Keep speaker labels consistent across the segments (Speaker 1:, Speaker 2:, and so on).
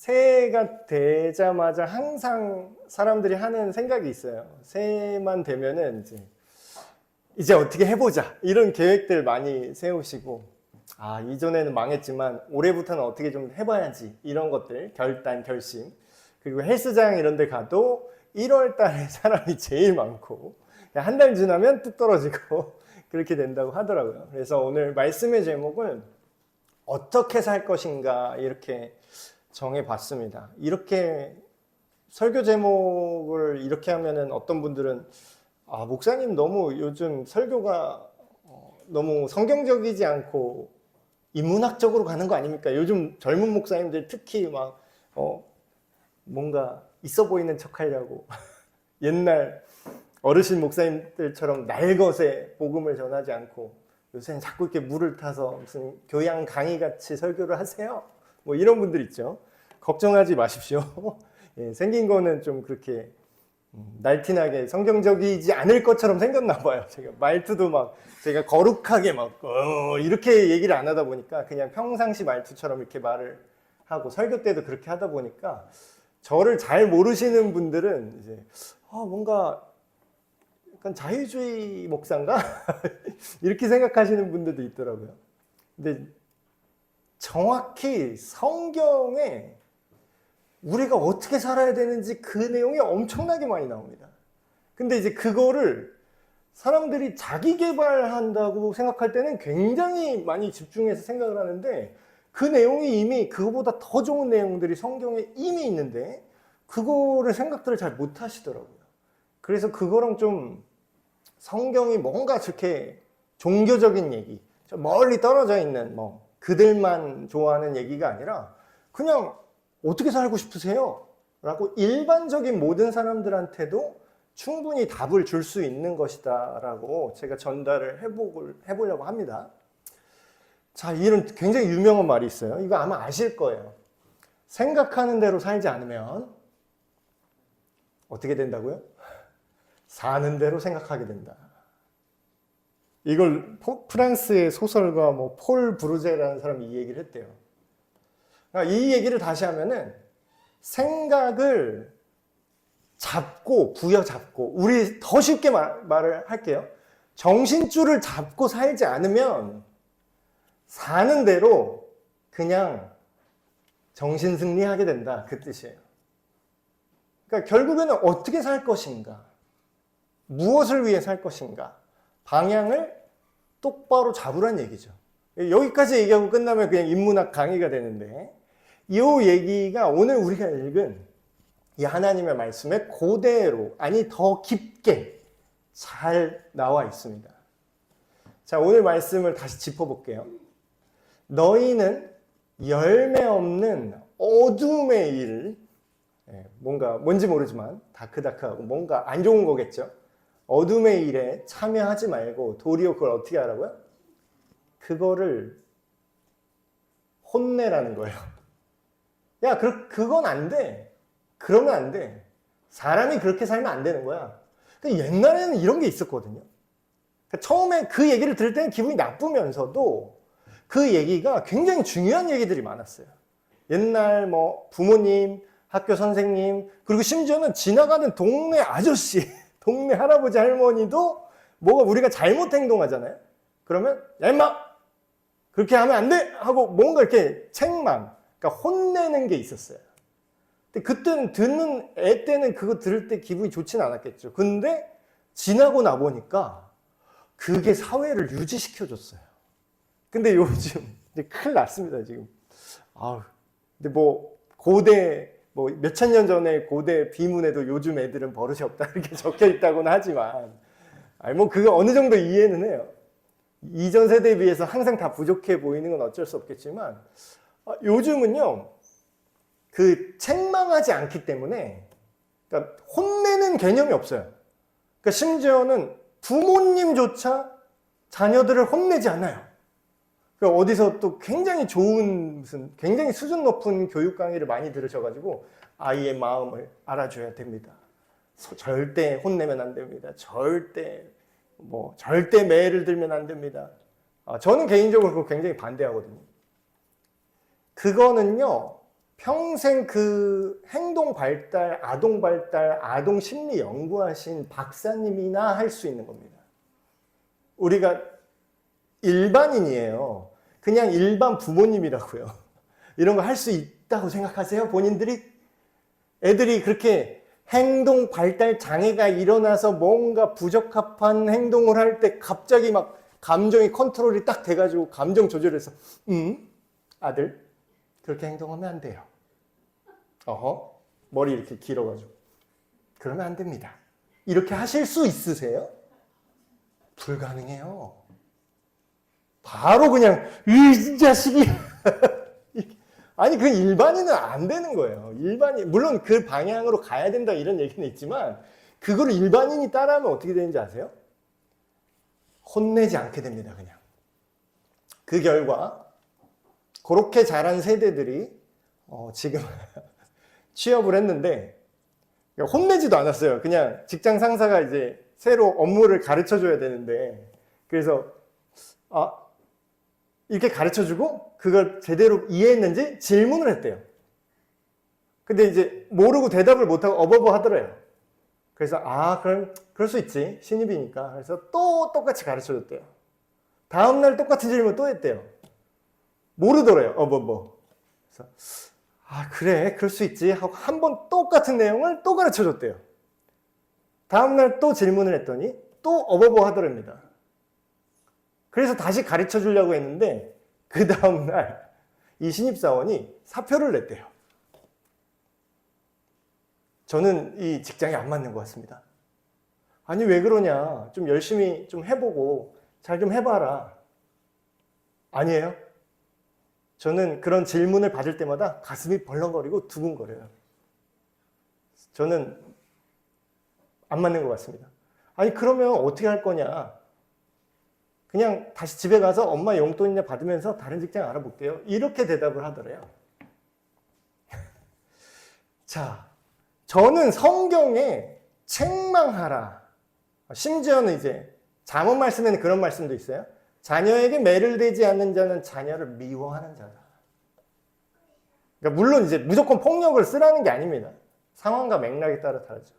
Speaker 1: 새해가 되자마자 항상 사람들이 하는 생각이 있어요. 새해만 되면은 이제 어떻게 해보자 이런 계획들 많이 세우시고, 이전에는 망했지만 올해부터는 어떻게 좀 해봐야지 이런 것들 결단 결심. 그리고 헬스장 이런 데 가도 1월 달에 사람이 제일 많고 한 달 지나면 뚝 떨어지고 그렇게 된다고 하더라고요. 그래서 오늘 말씀의 제목은 어떻게 살 것인가 이렇게 정해봤습니다. 이렇게 설교 제목을 이렇게 하면은 어떤 분들은 목사님 너무 요즘 설교가 너무 성경적이지 않고 인문학적으로 가는 거 아닙니까? 요즘 젊은 목사님들 특히 막 뭔가 있어 보이는 척 하려고 옛날 어르신 목사님들처럼 날것에 복음을 전하지 않고 요새는 자꾸 이렇게 물을 타서 무슨 교양 강의 같이 설교를 하세요. 뭐 이런 분들 있죠. 걱정하지 마십시오. 예, 생긴 거는 좀 그렇게 날티나게 성경적이지 않을 것처럼 생겼나 봐요. 제가 말투도 막 제가 거룩하게 막 이렇게 얘기를 안 하다 보니까 그냥 평상시 말투처럼 이렇게 말을 하고 설교 때도 그렇게 하다 보니까 저를 잘 모르시는 분들은 이제 뭔가 약간 자유주의 목사인가? 이렇게 생각하시는 분들도 있더라고요. 근데 정확히 성경에 우리가 어떻게 살아야 되는지 그 내용이 엄청나게 많이 나옵니다. 근데 이제 그거를 사람들이 자기 개발한다고 생각할 때는 굉장히 많이 집중해서 생각을 하는데 그 내용이 이미 그거보다 더 좋은 내용들이 성경에 이미 있는데 그거를 생각들을 잘 못 하시더라고요. 그래서 그거랑 좀 성경이 뭔가 저렇게 종교적인 얘기, 저 멀리 떨어져 있는 그들만 좋아하는 얘기가 아니라 그냥 어떻게 살고 싶으세요? 라고 일반적인 모든 사람들한테도 충분히 답을 줄 수 있는 것이다 라고 제가 전달을 해보려고 합니다. 자, 이런 굉장히 유명한 말이 있어요. 이거 아마 아실 거예요. 생각하는 대로 살지 않으면 어떻게 된다고요? 사는 대로 생각하게 된다. 이걸 프랑스의 소설가 폴 브루제라는 사람이 이 얘기를 했대요. 이 얘기를 다시 하면은 생각을 잡고 부여잡고, 우리 더 쉽게 말을 할게요. 정신줄을 잡고 살지 않으면 사는 대로 그냥 정신승리하게 된다, 그 뜻이에요. 그러니까 결국에는 어떻게 살 것인가, 무엇을 위해 살 것인가, 방향을 똑바로 잡으란 얘기죠. 여기까지 얘기하고 끝나면 그냥 인문학 강의가 되는데, 이 얘기가 오늘 우리가 읽은 이 하나님의 말씀에 그대로, 아니 더 깊게 잘 나와 있습니다. 자, 오늘 말씀을 다시 짚어볼게요. 너희는 열매 없는 어둠의 일, 뭔지 모르지만 다크다크하고 뭔가 안 좋은 거겠죠. 어둠의 일에 참여하지 말고 도리어 그걸 어떻게 하라고요? 그거를 혼내라는 거예요. 야, 그건 안 돼. 그러면 안 돼. 사람이 그렇게 살면 안 되는 거야. 옛날에는 이런 게 있었거든요. 처음에 그 얘기를 들을 때는 기분이 나쁘면서도 그 얘기가 굉장히 중요한 얘기들이 많았어요. 옛날 부모님, 학교 선생님, 그리고 심지어는 지나가는 동네 아저씨, 동네 할아버지 할머니도 우리가 잘못 행동하잖아요. 그러면 야 임마 그렇게 하면 안 돼! 하고 뭔가 이렇게 책망, 그러니까 혼내는 게 있었어요. 근데 그때는 듣는 애 때는 그거 들을 때 기분이 좋지는 않았겠죠. 근데 지나고 나 보니까 그게 사회를 유지시켜줬어요. 근데 요즘 이제 큰일 났습니다, 지금. 근데 고대 몇천 년 전에 고대 비문에도 요즘 애들은 버릇이 없다 이렇게 적혀 있다고는 하지만 그거 어느 정도 이해는 해요. 이전 세대에 비해서 항상 다 부족해 보이는 건 어쩔 수 없겠지만 요즘은요 그 책망하지 않기 때문에, 그러니까 혼내는 개념이 없어요. 그러니까 심지어는 부모님조차 자녀들을 혼내지 않아요. 그러니까 어디서 또 굉장히 좋은 굉장히 수준 높은 교육 강의를 많이 들으셔가지고 아이의 마음을 알아줘야 됩니다. 절대 혼내면 안 됩니다. 절대 매를 들면 안 됩니다. 저는 개인적으로 그거 굉장히 반대하거든요. 그거는요 평생 그 행동 발달, 아동 심리 연구하신 박사님이나 할 수 있는 겁니다. 우리가 일반인이에요. 그냥 일반 부모님이라고요. 이런 거 할 수 있다고 생각하세요? 본인들이? 애들이 그렇게 행동 발달 장애가 일어나서 뭔가 부적합한 행동을 할 때 갑자기 막 감정이 컨트롤이 딱 돼가지고 감정 조절해서 아들 그렇게 행동하면 안 돼요. 머리 이렇게 길어가지고 그러면 안 됩니다. 이렇게 하실 수 있으세요? 불가능해요. 바로 그냥 이 자식이 아니 그 일반인은 안 되는 거예요. 일반인 물론 그 방향으로 가야 된다 이런 얘기는 있지만 그거를 일반인이 따라하면 어떻게 되는지 아세요? 혼내지 않게 됩니다. 그냥 그 결과 그렇게 자란 세대들이 지금 취업을 했는데 혼내지도 않았어요. 그냥 직장 상사가 이제 새로 업무를 가르쳐 줘야 되는데 그래서 이렇게 가르쳐 주고 그걸 제대로 이해했는지 질문을 했대요. 근데 이제 모르고 대답을 못하고 어버버 하더래요. 그래서 그럼 그럴 수 있지. 신입이니까. 그래서 또 똑같이 가르쳐 줬대요. 다음날 똑같은 질문 또 했대요. 모르더래요. 그래서 그래 그럴 수 있지 하고 한 번 똑같은 내용을 또 가르쳐 줬대요. 다음날 또 질문을 했더니 또 어버버 하더랍니다. 그래서 다시 가르쳐 주려고 했는데 그 다음날 이 신입사원이 사표를 냈대요. 저는 이 직장에 안 맞는 것 같습니다. 아니 왜 그러냐. 좀 열심히 좀 해보고 잘 좀 해봐라. 아니에요. 저는 그런 질문을 받을 때마다 가슴이 벌렁거리고 두근거려요. 저는 안 맞는 것 같습니다. 아니 그러면 어떻게 할 거냐. 그냥 다시 집에 가서 엄마 용돈이나 받으면서 다른 직장 알아볼게요. 이렇게 대답을 하더래요. 자, 저는 성경에 책망하라. 심지어는 이제 잠언 말씀에는 그런 말씀도 있어요. 자녀에게 매를 대지 않는 자는 자녀를 미워하는 자다. 그러니까 물론 이제 무조건 폭력을 쓰라는 게 아닙니다. 상황과 맥락에 따라 다르죠.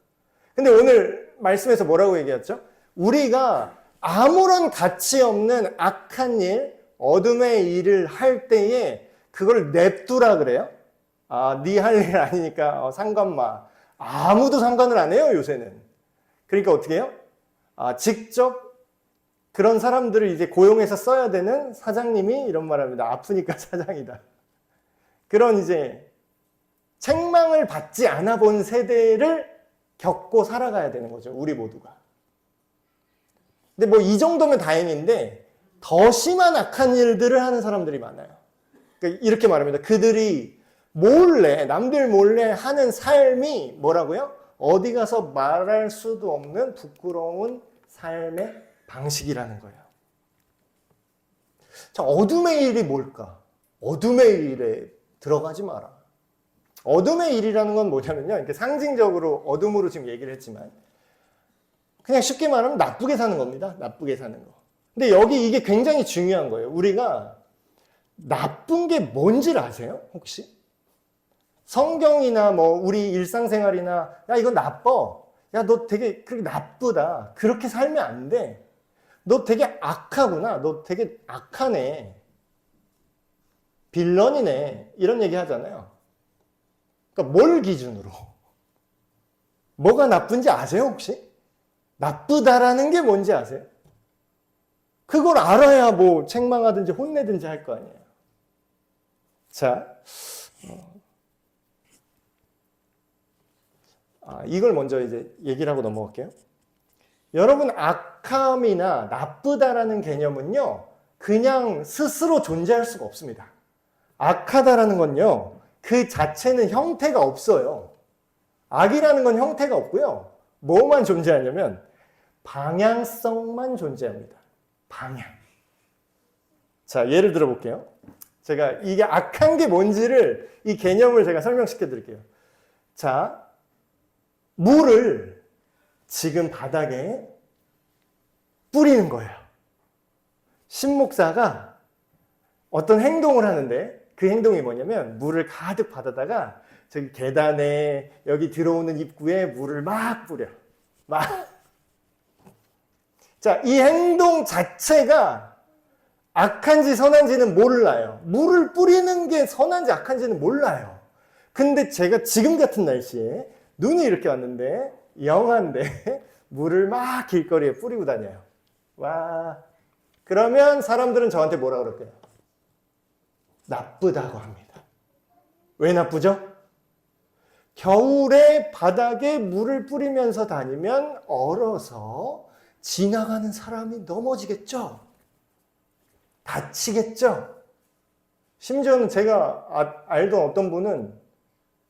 Speaker 1: 근데 오늘 말씀에서 뭐라고 얘기했죠? 우리가 아무런 가치 없는 악한 일, 어둠의 일을 할 때에 그걸 냅두라 그래요? 네 할 일 아니니까 상관 마. 아무도 상관을 안 해요, 요새는. 그러니까 어떻게 해요? 직접 그런 사람들을 이제 고용해서 써야 되는 사장님이 이런 말 합니다. 아프니까 사장이다. 그런 이제 책망을 받지 않아 본 세대를 겪고 살아가야 되는 거죠, 우리 모두가. 근데 뭐 이 정도면 다행인데 더 심한 악한 일들을 하는 사람들이 많아요. 그러니까 이렇게 말합니다. 그들이 몰래, 남들 몰래 하는 삶이 뭐라고요? 어디 가서 말할 수도 없는 부끄러운 삶의 방식이라는 거예요. 자, 어둠의 일이 뭘까? 어둠의 일에 들어가지 마라. 어둠의 일이라는 건 뭐냐면요. 이렇게 상징적으로 어둠으로 지금 얘기를 했지만 그냥 쉽게 말하면 나쁘게 사는 겁니다. 나쁘게 사는 거. 근데 여기 이게 굉장히 중요한 거예요. 우리가 나쁜 게 뭔지를 아세요? 혹시? 성경이나 뭐 우리 일상생활이나 야 이거 나빠. 야 너 되게 그렇게 나쁘다. 그렇게 살면 안 돼. 너 되게 악하구나. 너 되게 악하네. 빌런이네. 이런 얘기 하잖아요. 그러니까 뭘 기준으로? 뭐가 나쁜지 아세요 혹시? 나쁘다라는 게 뭔지 아세요? 그걸 알아야 뭐 책망하든지 혼내든지 할 거 아니에요. 자, 이걸 먼저 이제 얘기를 하고 넘어갈게요. 여러분, 악함이나 나쁘다라는 개념은요, 그냥 스스로 존재할 수가 없습니다. 악하다라는 건요, 그 자체는 형태가 없어요. 악이라는 건 형태가 없고요. 뭐만 존재하냐면 방향성만 존재합니다. 방향. 자, 예를 들어 볼게요. 제가 이게 악한 게 뭔지를, 이 개념을 제가 설명시켜 드릴게요. 자, 물을 지금 바닥에 뿌리는 거예요. 신목사가 어떤 행동을 하는데 그 행동이 뭐냐면 물을 가득 받아다가 저기 계단에 여기 들어오는 입구에 물을 막 뿌려. 막. 자, 이 행동 자체가 악한지 선한지는 몰라요. 물을 뿌리는 게 선한지 악한지는 몰라요. 근데 제가 지금 같은 날씨에 눈이 이렇게 왔는데 영한데 물을 막 길거리에 뿌리고 다녀요. 와. 그러면 사람들은 저한테 뭐라 그럴까요? 나쁘다고 합니다. 왜 나쁘죠? 겨울에 바닥에 물을 뿌리면서 다니면 얼어서 지나가는 사람이 넘어지겠죠? 다치겠죠? 심지어는 제가 알던 어떤 분은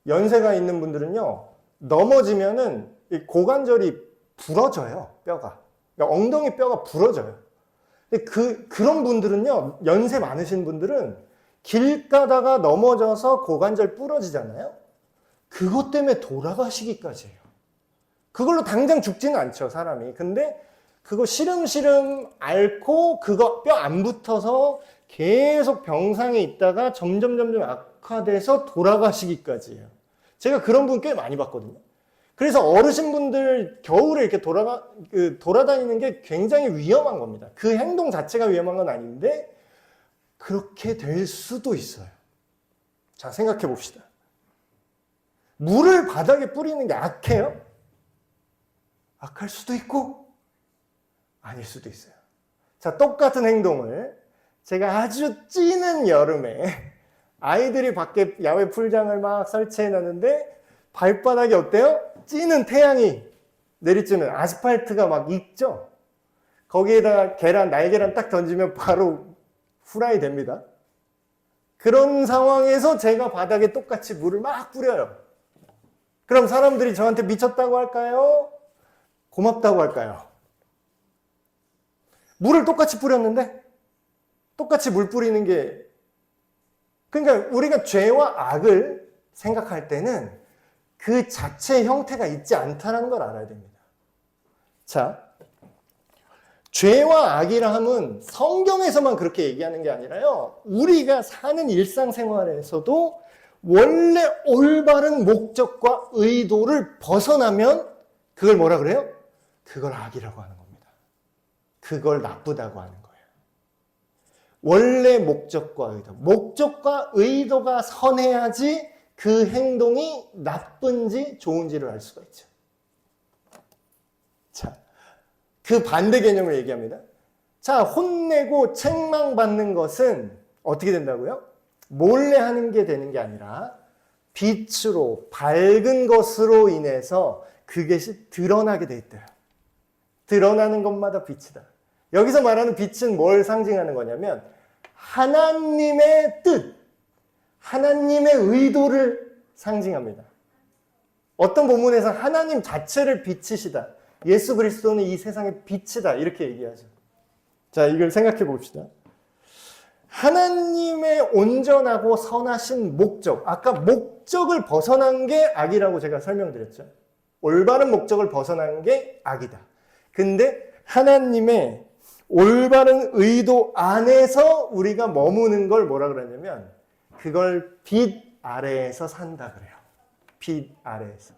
Speaker 1: 연세가 있는 분들은요, 넘어지면은 이 고관절이 부러져요, 뼈가. 그러니까 엉덩이 뼈가 부러져요. 근데 그런 분들은요, 연세 많으신 분들은 길 가다가 넘어져서 고관절 부러지잖아요? 그것 때문에 돌아가시기까지 해요. 그걸로 당장 죽지는 않죠, 사람이. 근데 그거 시름시름 앓고 그거 뼈 안 붙어서 계속 병상에 있다가 점점 악화돼서 돌아가시기까지 해요. 제가 그런 분 꽤 많이 봤거든요. 그래서 어르신분들 겨울에 이렇게 돌아다니는 게 굉장히 위험한 겁니다. 그 행동 자체가 위험한 건 아닌데 그렇게 될 수도 있어요. 자, 생각해 봅시다. 물을 바닥에 뿌리는 게 악해요? 악할 수도 있고 아닐 수도 있어요. 자, 똑같은 행동을 제가 아주 찌는 여름에 아이들이 밖에 야외 풀장을 막 설치해 놨는데 발바닥이 어때요? 찌는 태양이 내리쬐면 아스팔트가 막 익죠? 거기에다가 날계란 딱 던지면 바로 후라이 됩니다. 그런 상황에서 제가 바닥에 똑같이 물을 막 뿌려요. 그럼 사람들이 저한테 미쳤다고 할까요? 고맙다고 할까요? 물을 똑같이 뿌렸는데 똑같이 물 뿌리는 게, 그러니까 우리가 죄와 악을 생각할 때는 그 자체의 형태가 있지 않다는 걸 알아야 됩니다. 자, 죄와 악이라 함은 성경에서만 그렇게 얘기하는 게 아니라요, 우리가 사는 일상생활에서도 원래 올바른 목적과 의도를 벗어나면 그걸 뭐라 그래요? 그걸 악이라고 하는 겁니다. 그걸 나쁘다고 하는 거예요. 원래 목적과 의도가 선해야지 그 행동이 나쁜지 좋은지를 알 수가 있죠. 자, 그 반대 개념을 얘기합니다. 자, 혼내고 책망받는 것은 어떻게 된다고요? 몰래 하는 게 되는 게 아니라 빛으로, 밝은 것으로 인해서 그것이 드러나게 돼 있대요. 드러나는 것마다 빛이다. 여기서 말하는 빛은 뭘 상징하는 거냐면 하나님의 뜻, 하나님의 의도를 상징합니다. 어떤 본문에서 하나님 자체를 빛이시다, 예수 그리스도는 이 세상의 빛이다, 이렇게 얘기하죠. 자, 이걸 생각해 봅시다. 하나님의 온전하고 선하신 목적, 아까 목적을 벗어난 게 악이라고 제가 설명드렸죠. 올바른 목적을 벗어난 게 악이다. 근데 하나님의 올바른 의도 안에서 우리가 머무는 걸 뭐라 그러냐면 그걸 빛 아래에서 산다 그래요. 빛 아래에서.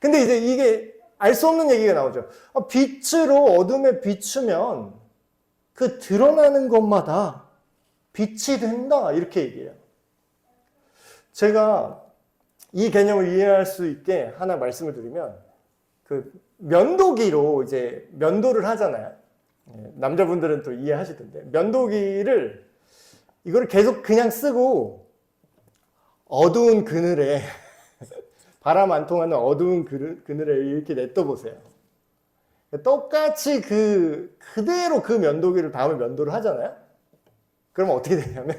Speaker 1: 근데 이제 이게 알 수 없는 얘기가 나오죠. 빛으로 어둠에 비추면 그 드러나는 것마다 빛이 된다, 이렇게 얘기해요. 제가 이 개념을 이해할 수 있게 하나 말씀을 드리면, 그 면도기로 이제 면도를 하잖아요. 남자분들은 또 이해하시던데, 면도기를 이거를 계속 그냥 쓰고 어두운 그늘에 바람 안 통하는 어두운 그늘에 이렇게 냅둬 보세요. 똑같이 그대로 그 면도기를 다음에 면도를 하잖아요. 그러면 어떻게 되냐면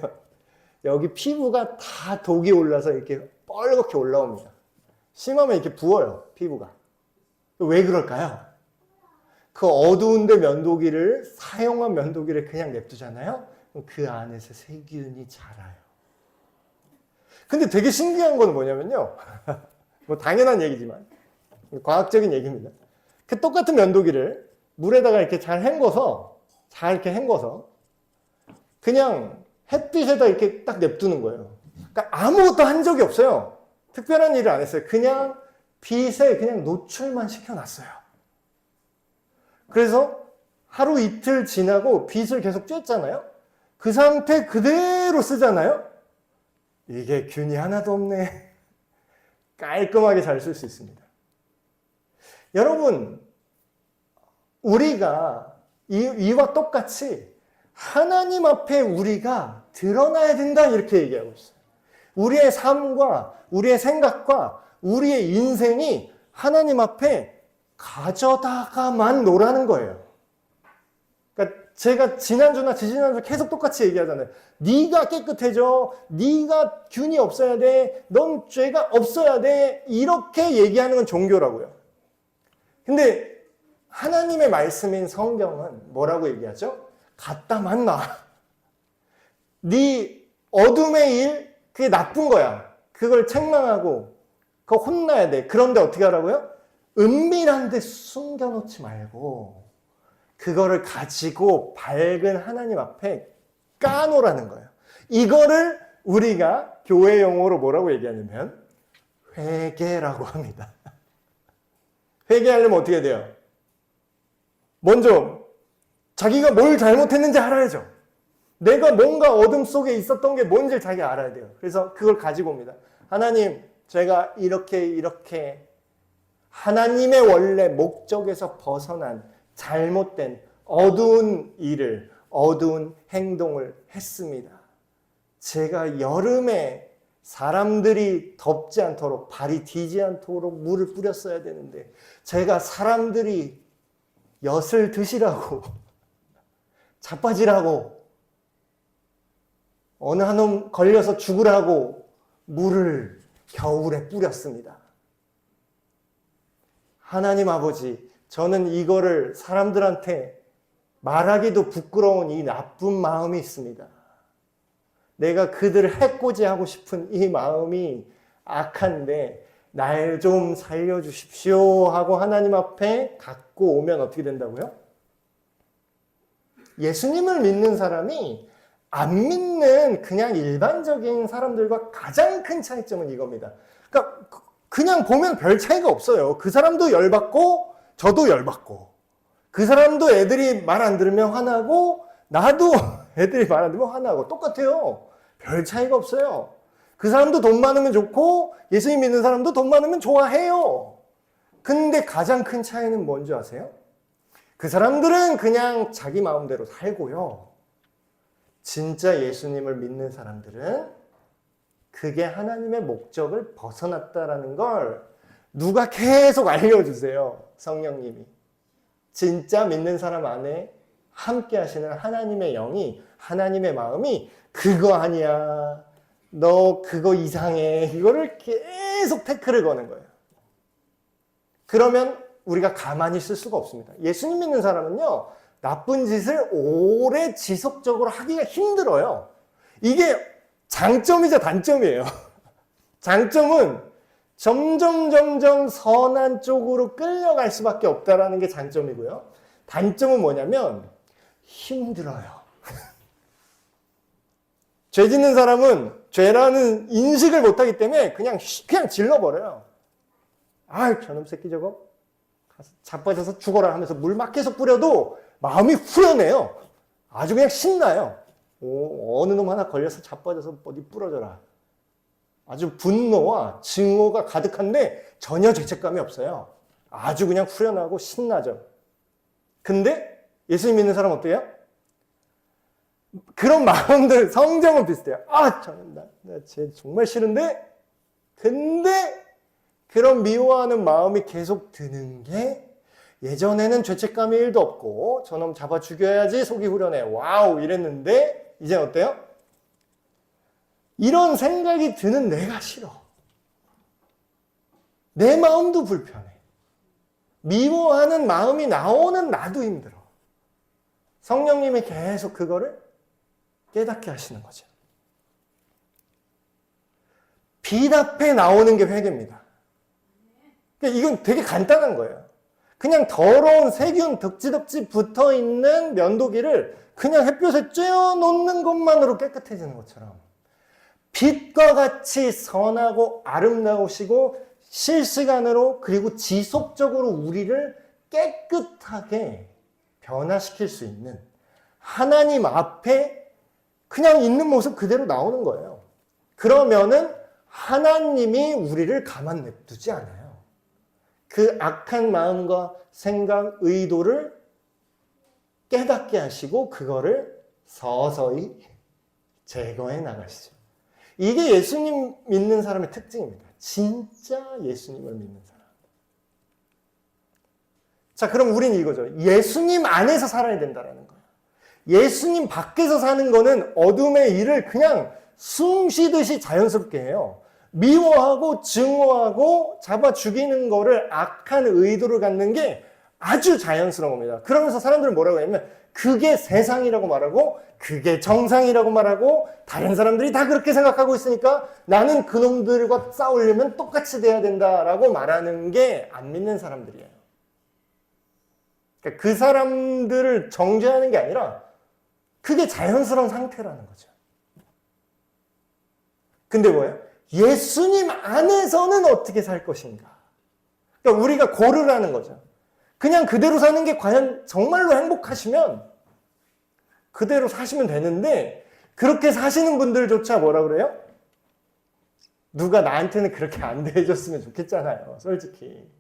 Speaker 1: 여기 피부가 다 독이 올라서 이렇게 뻘겋게 올라옵니다. 심하면 이렇게 부어요, 피부가. 왜 그럴까요? 그 어두운데 면도기를, 사용한 면도기를 그냥 냅두잖아요. 그럼 그 안에서 세균이 자라요. 근데 되게 신기한 건 뭐냐면요. 뭐 당연한 얘기지만 과학적인 얘기입니다. 그 똑같은 면도기를 물에다가 이렇게 잘 이렇게 헹궈서 그냥 햇빛에다 이렇게 딱 냅두는 거예요. 그러니까 아무것도 한 적이 없어요. 특별한 일을 안 했어요. 그냥 빛에 그냥 노출만 시켜놨어요. 그래서 하루 이틀 지나고 빛을 계속 쬐잖아요. 그 상태 그대로 쓰잖아요. 이게 균이 하나도 없네. 깔끔하게 잘 쓸 수 있습니다. 여러분, 우리가 이와 똑같이 하나님 앞에 우리가 드러나야 된다 이렇게 얘기하고 있어요. 우리의 삶과 우리의 생각과 우리의 인생이 하나님 앞에 가져다가만 놓으라는 거예요. 그러니까 제가 지난주나 지지난주 계속 똑같이 얘기하잖아요. 네가 깨끗해져. 네가 균이 없어야 돼. 넌 죄가 없어야 돼. 이렇게 얘기하는 건 종교라고요. 근데 하나님의 말씀인 성경은 뭐라고 얘기하죠? 갖다만 놔. 네 어둠의 일, 그게 나쁜 거야. 그걸 책망하고 그거 혼나야 돼. 그런데 어떻게 하라고요? 은밀한 데 숨겨놓지 말고 그거를 가지고 밝은 하나님 앞에 까놓으라는 거예요. 이거를 우리가 교회 용어로 뭐라고 얘기하냐면 회개라고 합니다. 회개하려면 어떻게 돼요? 먼저 자기가 뭘 잘못했는지 알아야죠. 내가 뭔가 어둠 속에 있었던 게 뭔지 자기가 알아야 돼요. 그래서 그걸 가지고 옵니다. 하나님, 제가 이렇게 하나님의 원래 목적에서 벗어난 잘못된 어두운 일을, 어두운 행동을 했습니다. 제가 여름에 사람들이 덥지 않도록, 발이 디지 않도록 물을 뿌렸어야 되는데 제가 사람들이 엿을 드시라고 자빠지라고 어느 한 놈 걸려서 죽으라고 물을 겨울에 뿌렸습니다. 하나님 아버지, 저는 이거를 사람들한테 말하기도 부끄러운 이 나쁜 마음이 있습니다. 내가 그들을 해코지하고 싶은 이 마음이 악한데 날 좀 살려주십시오 하고 하나님 앞에 갖고 오면 어떻게 된다고요? 예수님을 믿는 사람이 안 믿는 그냥 일반적인 사람들과 가장 큰 차이점은 이겁니다. 그러니까 그냥 보면 별 차이가 없어요. 그 사람도 열받고 저도 열받고 그 사람도 애들이 말 안 들으면 화나고 나도 애들이 말 안 들으면 화나고 똑같아요. 별 차이가 없어요. 그 사람도 돈 많으면 좋고 예수님 믿는 사람도 돈 많으면 좋아해요. 근데 가장 큰 차이는 뭔지 아세요? 그 사람들은 그냥 자기 마음대로 살고요. 진짜 예수님을 믿는 사람들은 그게 하나님의 목적을 벗어났다라는 걸 누가 계속 알려주세요. 성령님이. 진짜 믿는 사람 안에 함께 하시는 하나님의 영이, 하나님의 마음이 그거 아니야. 너 그거 이상해. 이거를 계속 태클을 거는 거예요. 그러면 우리가 가만히 있을 수가 없습니다. 예수님 믿는 사람은요, 나쁜 짓을 오래 지속적으로 하기가 힘들어요. 이게 장점이자 단점이에요. 장점은 점점 선한 쪽으로 끌려갈 수밖에 없다는 게 장점이고요. 단점은 뭐냐면 힘들어요. 죄 짓는 사람은 죄라는 인식을 못하기 때문에 그냥 질러버려요. 아, 저놈 새끼 저거 가서 자빠져서 죽어라 하면서 물 막 계속 뿌려도 마음이 후련해요. 아주 그냥 신나요. 어느 놈 하나 걸려서 자빠져서 어디 부러져라. 아주 분노와 증오가 가득한데 전혀 죄책감이 없어요. 아주 그냥 후련하고 신나죠. 근데 예수님 믿는 사람 어때요? 그런 마음들, 성정은 비슷해요. 아, 저는 나 쟤 정말 싫은데? 근데 그런 미워하는 마음이 계속 드는 게 예전에는 죄책감이 1도 없고 저놈 잡아 죽여야지 속이 후련해. 와우 이랬는데 이제 어때요? 이런 생각이 드는 내가 싫어. 내 마음도 불편해. 미워하는 마음이 나오는 나도 힘들어. 성령님이 계속 그거를 깨닫게 하시는 거죠. 빛 앞에 나오는 게 회개입니다. 이건 되게 간단한 거예요. 그냥 더러운 세균 덕지덕지 붙어있는 면도기를 그냥 햇볕에 쬐어 놓는 것만으로 깨끗해지는 것처럼 빛과 같이 선하고 아름다우시고 실시간으로 그리고 지속적으로 우리를 깨끗하게 변화시킬 수 있는 하나님 앞에 그냥 있는 모습 그대로 나오는 거예요. 그러면은 하나님이 우리를 가만 냅두지 않아요. 그 악한 마음과 생각, 의도를 깨닫게 하시고 그거를 서서히 제거해 나가시죠. 이게 예수님 믿는 사람의 특징입니다. 진짜 예수님을 믿는 사람. 자, 그럼 우리는 이거죠. 예수님 안에서 살아야 된다는 거예요. 예수님 밖에서 사는 거는 어둠의 일을 그냥 숨 쉬듯이 자연스럽게 해요. 미워하고 증오하고 잡아 죽이는 거를 악한 의도를 갖는 게 아주 자연스러운 겁니다. 그러면서 사람들은 뭐라고 하냐면 그게 세상이라고 말하고 그게 정상이라고 말하고 다른 사람들이 다 그렇게 생각하고 있으니까 나는 그놈들과 싸우려면 똑같이 돼야 된다라고 말하는 게 안 믿는 사람들이에요. 그러니까 그 사람들을 정죄하는 게 아니라 그게 자연스러운 상태라는 거죠. 근데 뭐예요? 예수님 안에서는 어떻게 살 것인가? 그러니까 우리가 고르라는 거죠. 그냥 그대로 사는 게 과연 정말로 행복하시면 그대로 사시면 되는데 그렇게 사시는 분들조차 뭐라 그래요? 누가 나한테는 그렇게 안 대해줬으면 좋겠잖아요. 솔직히.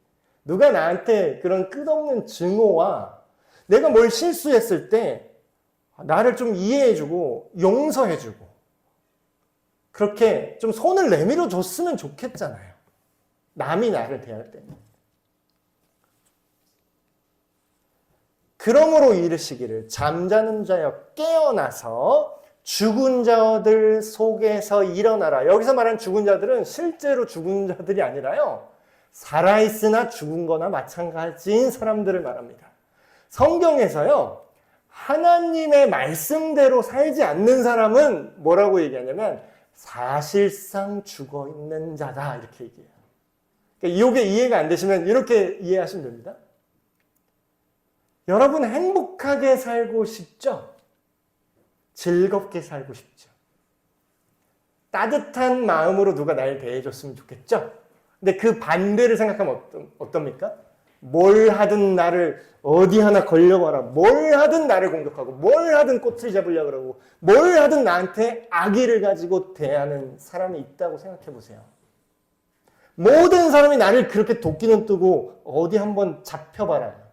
Speaker 1: 누가 나한테 그런 끝없는 증오와 내가 뭘 실수했을 때 나를 좀 이해해주고 용서해주고 그렇게 좀 손을 내밀어 줬으면 좋겠잖아요. 남이 나를 대할 때는. 그러므로 이르시기를 잠자는 자여 깨어나서 죽은 자들 속에서 일어나라. 여기서 말하는 죽은 자들은 실제로 죽은 자들이 아니라요. 살아있으나 죽은 거나 마찬가지인 사람들을 말합니다. 성경에서요. 하나님의 말씀대로 살지 않는 사람은 뭐라고 얘기하냐면 사실상 죽어있는 자다 이렇게 얘기해요. 그러니까 이게 이해가 안 되시면 이렇게 이해하시면 됩니다. 여러분 행복하게 살고 싶죠? 즐겁게 살고 싶죠? 따뜻한 마음으로 누가 날 대해줬으면 좋겠죠? 근데 그 반대를 생각하면 어떻습니까? 뭘 하든 나를 어디 하나 걸려봐라. 뭘 하든 나를 공격하고 뭘 하든 꼬투리 잡으려고 그러고 뭘 하든 나한테 악의를 가지고 대하는 사람이 있다고 생각해 보세요. 모든 사람이 나를 그렇게 도끼는 뜨고 어디 한번 잡혀봐라.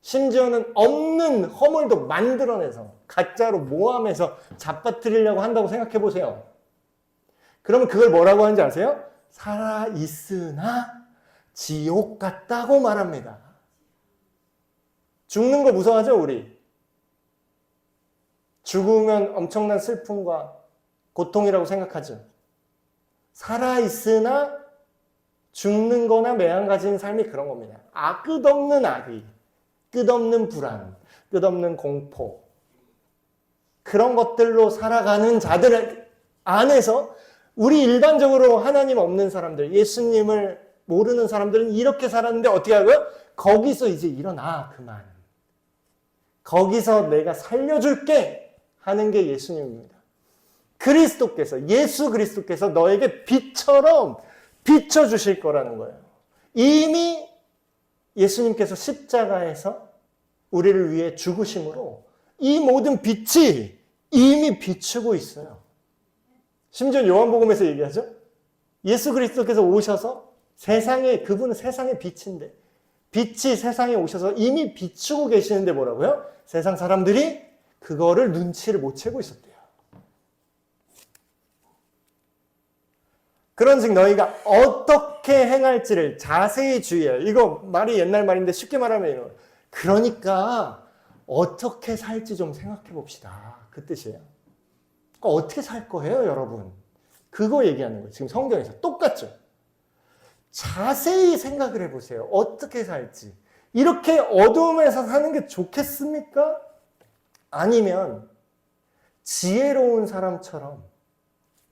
Speaker 1: 심지어는 없는 허물도 만들어내서 가짜로 모함해서 잡아뜨리려고 한다고 생각해 보세요. 그러면 그걸 뭐라고 하는지 아세요? 살아있으나 지옥 같다고 말합니다. 죽는 거 무서워하죠, 우리? 죽으면 엄청난 슬픔과 고통이라고 생각하죠. 살아있으나 죽는 거나 매한가지인 삶이 그런 겁니다. 끝없는 악의, 끝없는 불안, 끝없는 공포. 그런 것들로 살아가는 자들 안에서 우리 일반적으로 하나님 없는 사람들, 예수님을 모르는 사람들은 이렇게 살았는데 어떻게 하고요? 거기서 이제 일어나, 그만. 거기서 내가 살려줄게 하는 게 예수님입니다. 그리스도께서, 예수 그리스도께서 너에게 빛처럼 비춰주실 거라는 거예요. 이미 예수님께서 십자가에서 우리를 위해 죽으심으로 이 모든 빛이 이미 비추고 있어요. 심지어 요한복음에서 얘기하죠. 예수 그리스도께서 오셔서 그분은 세상의 빛인데 빛이 세상에 오셔서 이미 비추고 계시는데 뭐라고요? 세상 사람들이 그거를 눈치를 못 채고 있었대요. 그런즉 너희가 어떻게 행할지를 자세히 주의해요. 이거 말이 옛날 말인데 쉽게 말하면 이거. 그러니까 어떻게 살지 좀 생각해 봅시다. 그 뜻이에요. 그러니까 어떻게 살 거예요, 여러분? 그거 얘기하는 거예요. 지금 성경에서 똑같죠? 자세히 생각을 해보세요. 어떻게 살지. 이렇게 어두움에서 사는 게 좋겠습니까? 아니면 지혜로운 사람처럼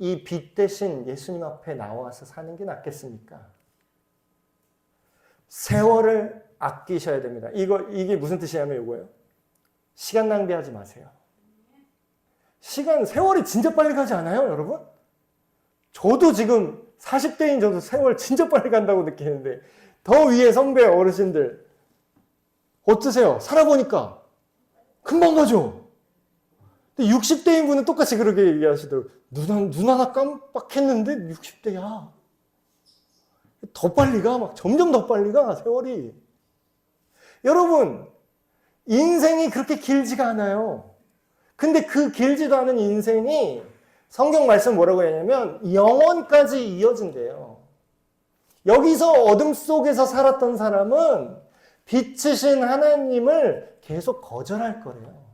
Speaker 1: 이 빛 대신 예수님 앞에 나와서 사는 게 낫겠습니까? 세월을 아끼셔야 됩니다. 이게 무슨 뜻이냐면 이거예요. 시간 낭비하지 마세요. 세월이 진짜 빨리 가지 않아요, 여러분? 저도 지금 40대인 저도 세월 진짜 빨리 간다고 느끼는데 더 위에 선배 어르신들 어떠세요? 살아보니까 금방 가죠? 근데 60대인 분은 똑같이 그렇게 얘기하시더라고요. 눈 하나 깜빡했는데 60대야. 더 빨리 가. 막 점점 더 빨리 가. 세월이. 여러분, 인생이 그렇게 길지가 않아요. 근데 그 길지도 않은 인생이 성경 말씀 뭐라고 하냐면 영원까지 이어진대요. 여기서 어둠 속에서 살았던 사람은 빛이신 하나님을 계속 거절할 거래요.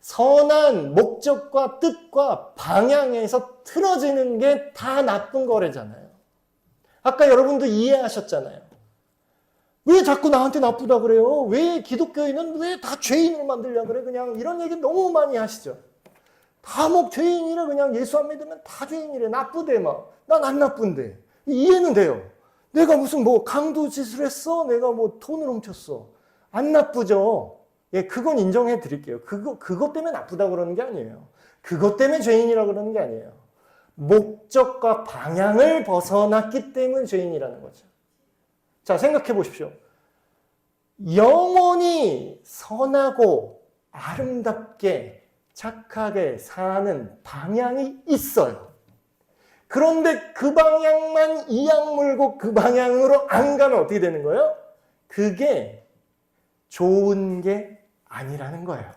Speaker 1: 선한 목적과 뜻과 방향에서 틀어지는 게 다 나쁜 거래잖아요. 아까 여러분도 이해하셨잖아요. 왜 자꾸 나한테 나쁘다 그래요? 왜 기독교인은 왜 다 죄인을 만들려 그래? 그냥 이런 얘기 너무 많이 하시죠. 다 뭐 죄인이래. 그냥 예수 안 믿으면 다 죄인이래. 나쁘대 막. 난 안 나쁜데. 이해는 돼요. 내가 무슨 뭐 강도짓을 했어? 내가 뭐 돈을 훔쳤어. 안 나쁘죠. 예, 그건 인정해 드릴게요. 그것 때문에 나쁘다 그러는 게 아니에요. 그것 때문에 죄인이라 그러는 게 아니에요. 목적과 방향을 벗어났기 때문에 죄인이라는 거죠. 자, 생각해 보십시오. 영원히 선하고 아름답게 착하게 사는 방향이 있어요. 그런데 그 방향만 이악 물고 그 방향으로 안 가면 어떻게 되는 거예요? 그게 좋은 게 아니라는 거예요.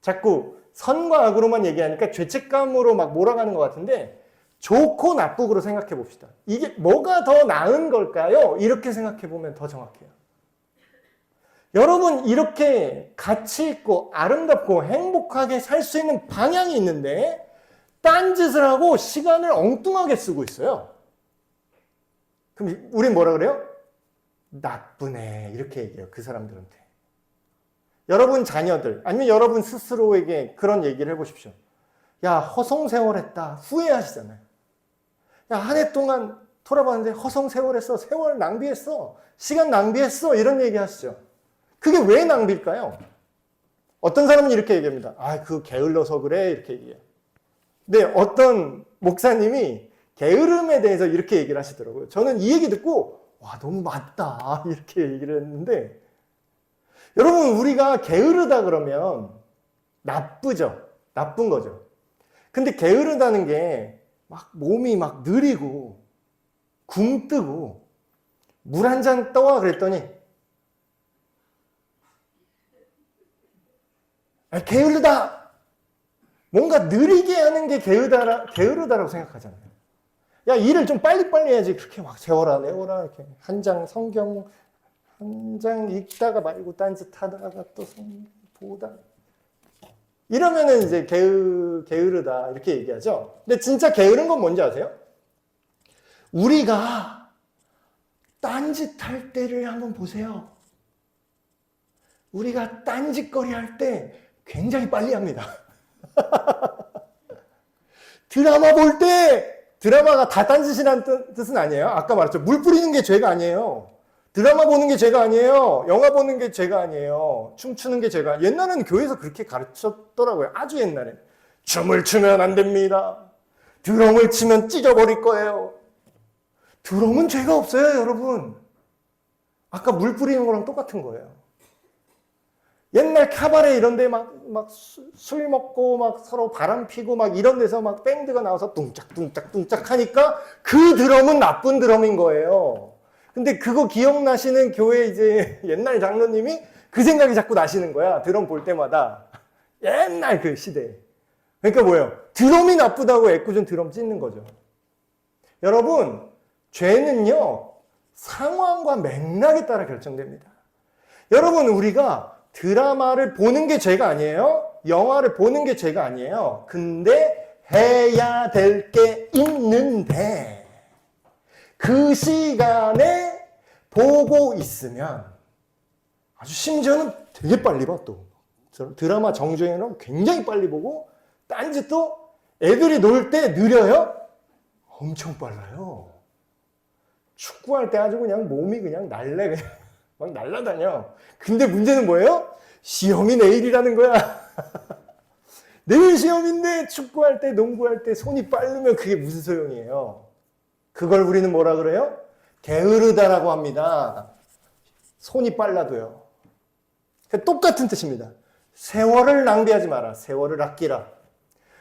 Speaker 1: 자꾸 선과 악으로만 얘기하니까 죄책감으로 막 몰아가는 것 같은데 좋고 나쁘고로 생각해 봅시다. 이게 뭐가 더 나은 걸까요? 이렇게 생각해 보면 더 정확해요. 여러분, 이렇게 가치 있고 아름답고 행복하게 살 수 있는 방향이 있는데 딴짓을 하고 시간을 엉뚱하게 쓰고 있어요. 그럼 우린 뭐라 그래요? 나쁘네. 이렇게 얘기해요. 그 사람들한테. 여러분 자녀들 아니면 여러분 스스로에게 그런 얘기를 해보십시오. 야, 허송세월했다. 후회하시잖아요. 야, 한 해 동안 돌아봤는데 허송세월했어. 세월 낭비했어. 시간 낭비했어. 이런 얘기 하시죠. 그게 왜 낭비일까요? 어떤 사람은 이렇게 얘기합니다. 아, 그거 게을러서 그래. 이렇게 얘기해요. 근데 어떤 목사님이 게으름에 대해서 이렇게 얘기를 하시더라고요. 저는 이 얘기 듣고 와, 너무 맞다. 이렇게 얘기를 했는데 여러분, 우리가 게으르다 그러면 나쁘죠. 나쁜 거죠. 근데 게으르다는 게 막 몸이 막 느리고 굼뜨고 물 한 잔 떠와 그랬더니 게으르다. 뭔가 느리게 하는 게 게으르다라고 생각하잖아요. 야, 일을 좀 빨리빨리 해야지. 그렇게 막 세워라 내워라 이렇게 한 장 성경 한 장 읽다가 말고 딴짓하다가 또 성경 보다 이러면은 이제 게으르다 이렇게 얘기하죠. 근데 진짜 게으른 건 뭔지 아세요? 우리가 딴짓할 때를 한번 보세요. 우리가 딴짓거리 할 때 굉장히 빨리 합니다. 드라마 볼 때 드라마가 다 딴짓이라는 뜻은 아니에요. 아까 말했죠. 물 뿌리는 게 죄가 아니에요. 드라마 보는 게 죄가 아니에요. 영화 보는 게 죄가 아니에요. 춤추는 게 죄가 아니에요. 옛날에는 교회에서 그렇게 가르쳤더라고요. 아주 옛날에. 춤을 추면 안 됩니다. 드럼을 치면 찢어버릴 거예요. 드럼은 죄가 없어요, 여러분. 아까 물 뿌리는 거랑 똑같은 거예요. 옛날 카바레 이런 데 막 술 먹고 막 서로 바람 피고 막 이런 데서 막 밴드가 나와서 뚱짝뚱짝 하니까 그 드럼은 나쁜 드럼인 거예요. 근데 그거 기억나시는 교회 이제 옛날 장로님이 그 생각이 자꾸 나시는 거야. 드럼 볼 때마다. 옛날 그 시대에. 그러니까 뭐예요? 드럼이 나쁘다고 애꿎은 드럼 찢는 거죠. 여러분, 죄는요, 상황과 맥락에 따라 결정됩니다. 여러분, 우리가 드라마를 보는 게 죄가 아니에요. 영화를 보는 게 죄가 아니에요. 근데 해야 될 게 있는데 그 시간에 보고 있으면 아주 심지어는 되게 빨리 봐 또. 드라마 정주행은 굉장히 빨리 보고 딴짓도 애들이 놀 때 느려요? 엄청 빨라요. 축구할 때 아주 그냥 몸이 그냥 그냥 막 날아다녀. 근데 문제는 뭐예요? 시험이 내일이라는 거야. 내일 시험인데 축구할 때, 농구할 때 손이 빠르면 그게 무슨 소용이에요? 그걸 우리는 뭐라 그래요? 게으르다라고 합니다. 손이 빨라도요. 똑같은 뜻입니다. 세월을 낭비하지 마라. 세월을 아끼라.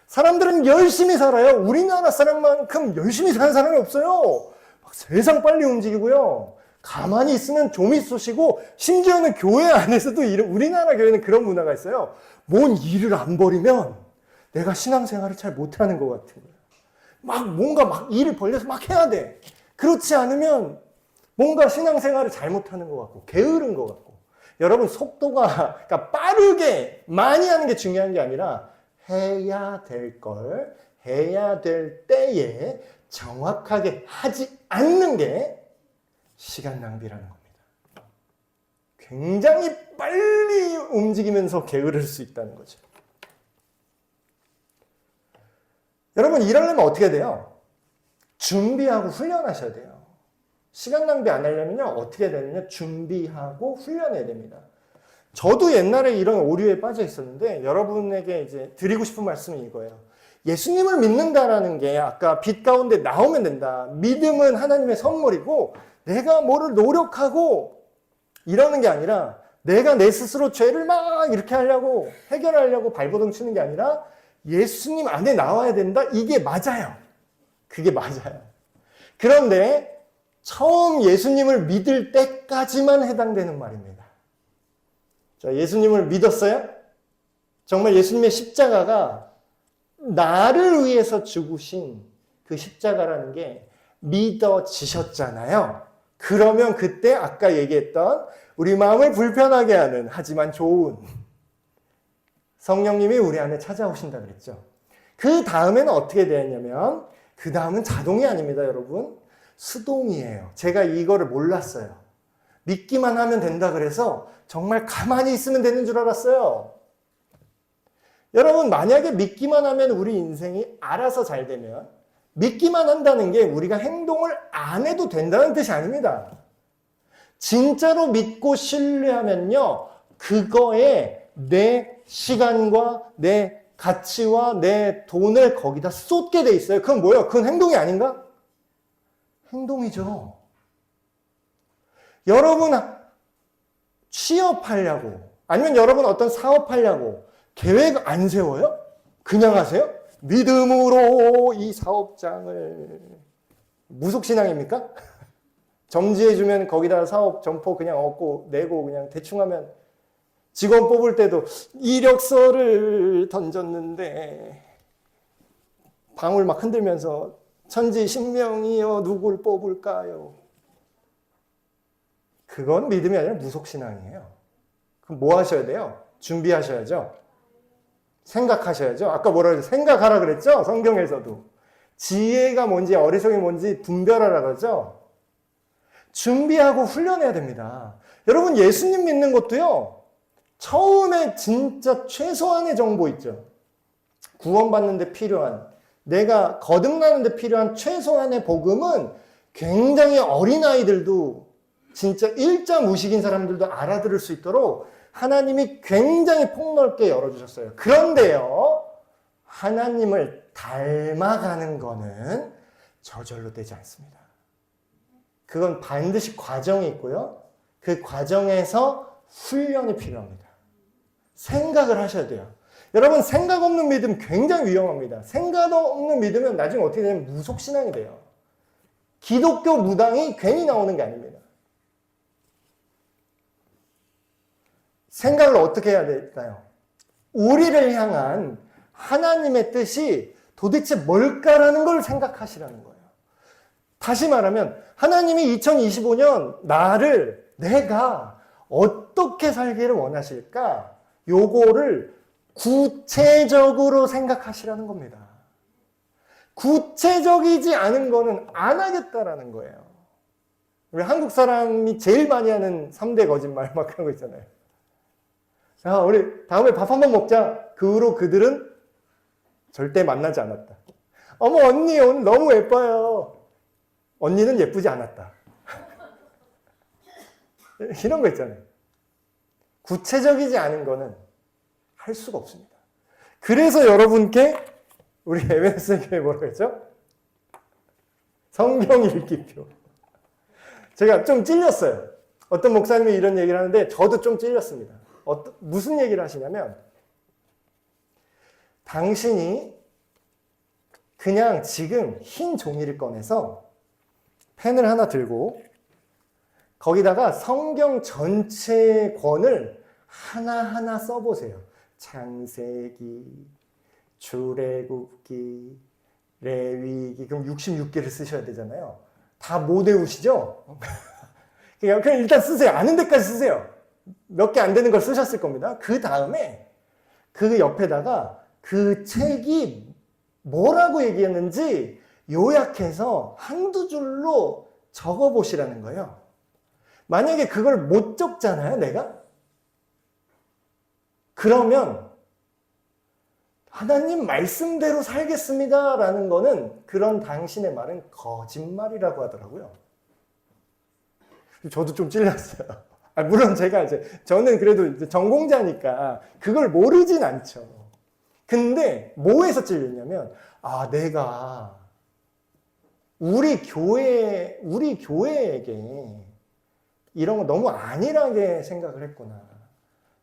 Speaker 1: 사람들은 열심히 살아요. 우리나라 사람만큼 열심히 사는 사람이 없어요. 막 세상 빨리 움직이고요. 가만히 있으면 좀이 쏘시고, 심지어는 교회 안에서도 우리나라 교회는 그런 문화가 있어요. 뭔 일을 안 벌이면 내가 신앙생활을 잘 못하는 것 같은 거예요. 막 뭔가 막 일을 벌려서 막 해야 돼. 그렇지 않으면 뭔가 신앙생활을 잘못하는 것 같고 게으른 것 같고. 여러분, 속도가 그러니까 빠르게 많이 하는 게 중요한 게 아니라 해야 될 걸 해야 될 때에 정확하게 하지 않는 게 시간 낭비라는 겁니다. 굉장히 빨리 움직이면서 게으를 수 있다는 거죠. 여러분, 이러려면 어떻게 돼요? 준비하고 훈련하셔야 돼요. 시간 낭비 안 하려면요, 어떻게 되느냐? 준비하고 훈련해야 됩니다. 저도 옛날에 이런 오류에 빠져 있었는데, 여러분에게 이제 드리고 싶은 말씀은 이거예요. 예수님을 믿는다라는 게 아까 빛 가운데 나오면 된다. 믿음은 하나님의 선물이고, 내가 뭐를 노력하고 이러는 게 아니라, 내가 내 스스로 죄를 막 이렇게 하려고, 해결하려고 발버둥 치는 게 아니라, 예수님 안에 나와야 된다? 이게 맞아요. 그게 맞아요. 그런데 처음 예수님을 믿을 때까지만 해당되는 말입니다. 자, 예수님을 믿었어요? 정말 예수님의 십자가가 나를 위해서 죽으신 그 십자가라는 게 믿어지셨잖아요. 그러면 그때 아까 얘기했던 우리 마음을 불편하게 하는 하지만 좋은 성령님이 우리 안에 찾아오신다 그랬죠. 그 다음에는 어떻게 되었냐면 그 다음은 자동이 아닙니다, 여러분. 수동이에요. 제가 이거를 몰랐어요. 믿기만 하면 된다 그래서 정말 가만히 있으면 되는 줄 알았어요. 여러분, 만약에 믿기만 하면 우리 인생이 알아서 잘 되면 믿기만 한다는 게 우리가 행동을 안 해도 된다는 뜻이 아닙니다. 진짜로 믿고 신뢰하면요, 그거에 내 시간과 내 가치와 내 돈을 거기다 쏟게 돼 있어요. 그건 뭐예요? 그건 행동이 아닌가? 행동이죠. 여러분 취업하려고 아니면 여러분 어떤 사업하려고 계획 안 세워요? 그냥 하세요? 믿음으로 이 사업장을 무속신앙입니까? 점지해주면 거기다 사업 점포 그냥 얻고 내고 그냥 대충 하면 직원 뽑을 때도 이력서를 던졌는데 방울 막 흔들면서 천지신명이여 누굴 뽑을까요? 그건 믿음이 아니라 무속신앙이에요. 그럼 뭐 하셔야 돼요? 준비하셔야죠. 생각하셔야죠. 아까 뭐라 그랬죠? 생각하라 그랬죠? 성경에서도. 지혜가 뭔지 어리석이 뭔지 분별하라 그러죠? 준비하고 훈련해야 됩니다. 여러분, 예수님 믿는 것도요, 처음에 진짜 최소한의 정보 있죠. 구원받는 데 필요한, 내가 거듭나는 데 필요한 최소한의 복음은 굉장히 어린아이들도 진짜 일자 무식인 사람들도 알아들을 수 있도록 하나님이 굉장히 폭넓게 열어주셨어요. 그런데요, 하나님을 닮아가는 거는 저절로 되지 않습니다. 그건 반드시 과정이 있고요. 그 과정에서 훈련이 필요합니다. 생각을 하셔야 돼요. 여러분, 생각 없는 믿음 굉장히 위험합니다. 생각 없는 믿음은 나중에 어떻게 되냐면 무속신앙이 돼요. 기독교 무당이 괜히 나오는 게 아닙니다. 생각을 어떻게 해야 될까요? 우리를 향한 하나님의 뜻이 도대체 뭘까라는 걸 생각하시라는 거예요. 다시 말하면 하나님이 2025년 내가 어떻게 살기를 원하실까? 요거를 구체적으로 생각하시라는 겁니다. 구체적이지 않은 거는 안 하겠다라는 거예요. 우리 한국 사람이 제일 많이 하는 3대 거짓말 막 그런 거 있잖아요. 자, 우리 다음에 밥 한번 먹자. 그 후로 그들은 절대 만나지 않았다. 어머, 언니 오늘 너무 예뻐요. 언니는 예쁘지 않았다. 이런 거 있잖아요. 구체적이지 않은 거는 할 수가 없습니다. 그래서 여러분께 우리 에베네스 교회 뭐라고 했죠? 성경 읽기표. 제가 좀 찔렸어요. 어떤 목사님이 이런 얘기를 하는데 저도 좀 찔렸습니다. 무슨 얘기를 하시냐면 당신이 그냥 지금 흰 종이를 꺼내서 펜을 하나 들고 거기다가 성경 전체 권을 하나하나 써보세요. 창세기, 출애굽기, 레위기, 그럼 66개를 쓰셔야 되잖아요. 다 못 외우시죠? 그냥 일단 쓰세요. 아는 데까지 쓰세요. 몇 개 안 되는 걸 쓰셨을 겁니다. 그 다음에 그 옆에다가 그 책이 뭐라고 얘기했는지 요약해서 한두 줄로 적어보시라는 거예요. 만약에 그걸 못 적잖아요, 내가? 그러면 하나님 말씀대로 살겠습니다 라는 거는 그런 당신의 말은 거짓말이라고 하더라고요. 저도 좀 찔렸어요. 물론 저는 그래도 이제 전공자니까 그걸 모르진 않죠. 근데 뭐에서 찔렸냐면 내가 우리 교회에게 이런 거 너무 안일하게 생각을 했구나.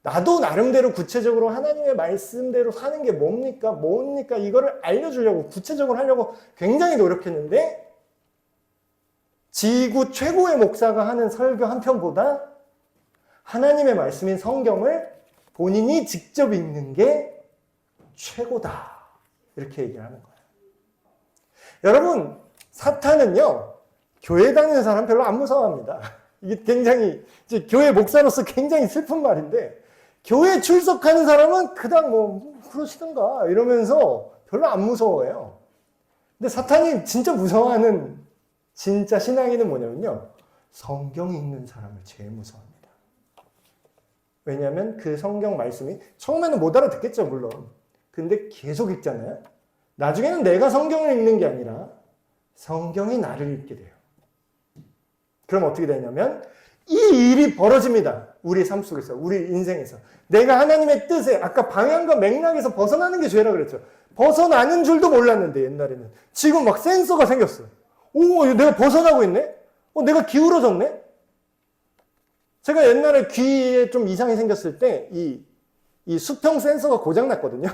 Speaker 1: 나도 나름대로 구체적으로 하나님의 말씀대로 사는 게 뭡니까 이거를 알려주려고 구체적으로 하려고 굉장히 노력했는데 지구 최고의 목사가 하는 설교 한 편보다 하나님의 말씀인 성경을 본인이 직접 읽는 게 최고다. 이렇게 얘기를 하는 거예요. 여러분, 사탄은요, 교회 다니는 사람 별로 안 무서워합니다. 이게 굉장히, 교회 목사로서 굉장히 슬픈 말인데, 교회 출석하는 사람은 그닥 그러시던가 이러면서 별로 안 무서워해요. 근데 사탄이 진짜 무서워하는 진짜 신앙인은 뭐냐면요, 성경 읽는 사람을 제일 무서워합니다. 왜냐하면 그 성경 말씀이 처음에는 못 알아듣겠죠, 물론. 근데 계속 읽잖아요. 나중에는 내가 성경을 읽는 게 아니라 성경이 나를 읽게 돼요. 그럼 어떻게 되냐면 이 일이 벌어집니다. 우리 삶 속에서, 우리 인생에서. 내가 하나님의 뜻에, 아까 방향과 맥락에서 벗어나는 게 죄라 그랬죠. 벗어나는 줄도 몰랐는데 옛날에는. 지금 막 센서가 생겼어요. 내가 벗어나고 있네? 내가 기울어졌네? 제가 옛날에 귀에 좀 이상이 생겼을 때 이 수평 센서가 고장났거든요.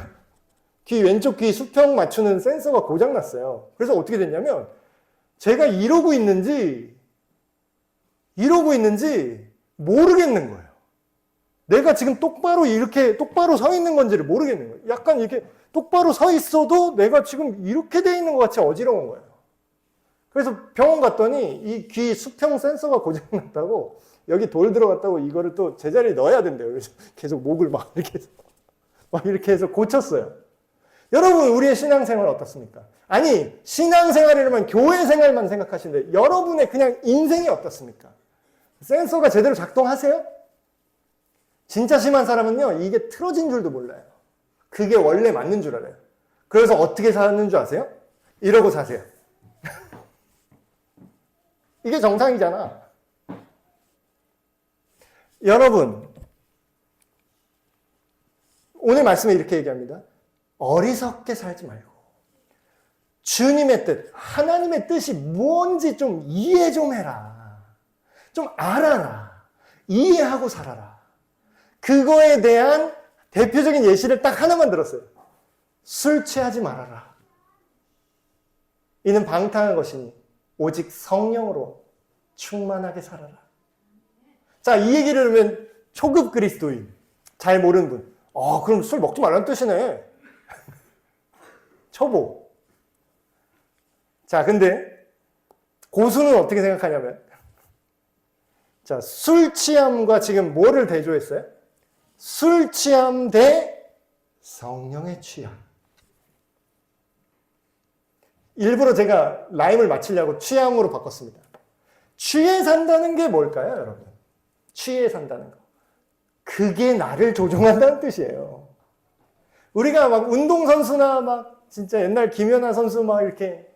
Speaker 1: 왼쪽 귀 수평 맞추는 센서가 고장났어요. 그래서 어떻게 됐냐면 제가 이러고 있는지 모르겠는 거예요. 내가 지금 똑바로 서 있는 건지를 모르겠는 거예요. 약간 이렇게 똑바로 서 있어도 내가 지금 이렇게 돼 있는 것 같이 어지러운 거예요. 그래서 병원 갔더니 이 귀 수평 센서가 고장났다고 여기 돌 들어갔다고 이거를 또 제자리에 넣어야 된대요. 그래서 계속 목을 막 이렇게 해서 고쳤어요. 여러분, 우리의 신앙생활 어떻습니까? 아니, 신앙생활이라면 교회 생활만 생각하시는데 여러분의 그냥 인생이 어떻습니까? 센서가 제대로 작동하세요? 진짜 심한 사람은요, 이게 틀어진 줄도 몰라요. 그게 원래 맞는 줄 알아요. 그래서 어떻게 사는 줄 아세요? 이러고 사세요. 이게 정상이잖아. 여러분, 오늘 말씀에 이렇게 얘기합니다. 어리석게 살지 말고 주님의 뜻, 하나님의 뜻이 뭔지 좀 이해 좀 해라. 좀 알아라. 이해하고 살아라. 그거에 대한 대표적인 예시를 딱 하나만 들었어요. 술 취하지 말아라. 이는 방탕한 것이니 오직 성령으로 충만하게 살아라. 자, 이 얘기를 하면 초급 그리스도인, 잘 모르는 분, 그럼 술 먹지 말라는 뜻이네. 초보. 자, 근데 고수는 어떻게 생각하냐면, 자, 술 취함과 지금 뭐를 대조했어요? 술 취함 대 성령의 취함. 일부러 제가 라임을 맞추려고 취함으로 바꿨습니다. 취해 산다는 게 뭘까요, 여러분? 취해 산다는 거. 그게 나를 조종한다는 뜻이에요. 우리가 막 운동선수나 막 진짜 옛날 김연아 선수 막 이렇게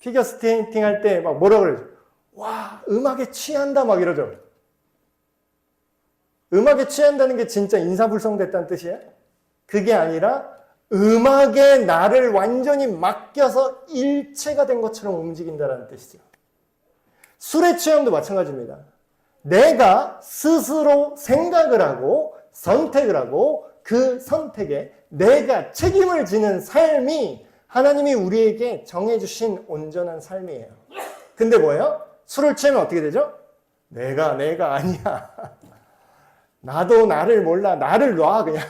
Speaker 1: 피겨 스케이팅 할 때 막 뭐라 그러죠? 와, 음악에 취한다 막 이러죠. 음악에 취한다는 게 진짜 인사불성됐다는 뜻이에요? 그게 아니라 음악에 나를 완전히 맡겨서 일체가 된 것처럼 움직인다는 뜻이죠. 술의 취함도 마찬가지입니다. 내가 스스로 생각을 하고 선택을 하고 그 선택에 내가 책임을 지는 삶이 하나님이 우리에게 정해주신 온전한 삶이에요. 근데 뭐예요? 술을 취하면 어떻게 되죠? 내가 아니야. 나도 나를 몰라. 나를 놔 그냥.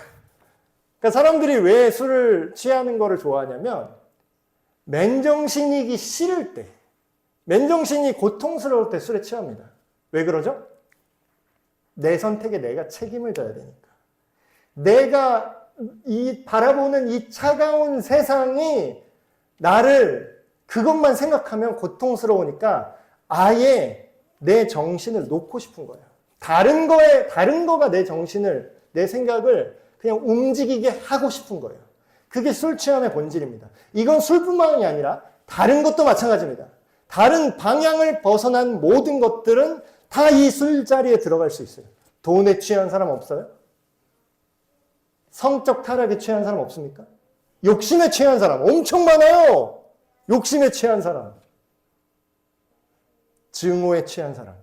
Speaker 1: 그러니까 사람들이 왜 술을 취하는 거를 좋아하냐면 맨정신이기 싫을 때, 맨정신이 고통스러울 때 술에 취합니다. 왜 그러죠? 내 선택에 내가 책임을 져야 되니까. 내가 바라보는 이 차가운 세상이 나를 그것만 생각하면 고통스러우니까 아예 내 정신을 놓고 싶은 거예요. 다른 거가 내 정신을, 내 생각을 그냥 움직이게 하고 싶은 거예요. 그게 술 취함의 본질입니다. 이건 술뿐만이 아니라 다른 것도 마찬가지입니다. 다른 방향을 벗어난 모든 것들은 다 이 술자리에 들어갈 수 있어요. 돈에 취한 사람 없어요? 성적 타락에 취한 사람 없습니까? 욕심에 취한 사람 엄청 많아요. 욕심에 취한 사람, 증오에 취한 사람,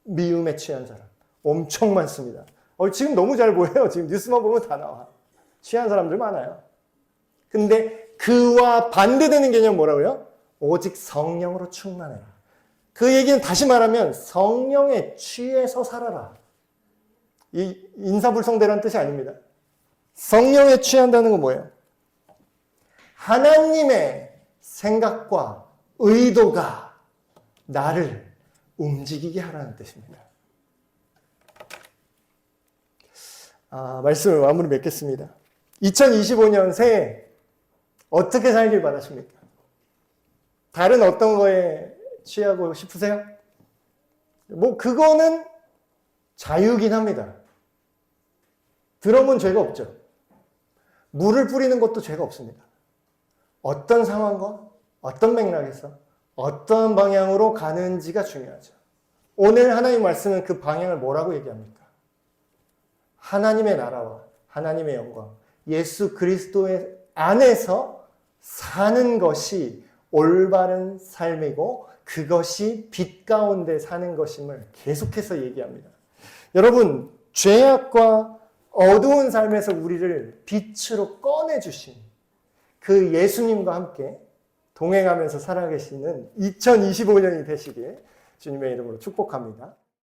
Speaker 1: 미움에 취한 사람 엄청 많습니다. 지금 너무 잘 보여요. 지금 뉴스만 보면 다 나와. 취한 사람들 많아요. 근데 그와 반대되는 개념 뭐라고요? 오직 성령으로 충만해라. 그 얘기는 다시 말하면 성령에 취해서 살아라. 이 인사불성대라는 뜻이 아닙니다. 성령에 취한다는 건 뭐예요? 하나님의 생각과 의도가 나를 움직이게 하라는 뜻입니다. 말씀을 마무리 맺겠습니다. 2025년 새해 어떻게 살길 바라십니까? 다른 어떤 거에 취하고 싶으세요? 그거는 자유긴 합니다. 드럼은 죄가 없죠. 물을 뿌리는 것도 죄가 없습니다. 어떤 상황과 어떤 맥락에서 어떤 방향으로 가는지가 중요하죠. 오늘 하나님 말씀은 그 방향을 뭐라고 얘기합니까? 하나님의 나라와 하나님의 영광, 예수 그리스도의 안에서 사는 것이 올바른 삶이고 그것이 빛 가운데 사는 것임을 계속해서 얘기합니다. 여러분, 죄악과 어두운 삶에서 우리를 빛으로 꺼내주신 그 예수님과 함께 동행하면서 살아계시는 2025년이 되시길 주님의 이름으로 축복합니다.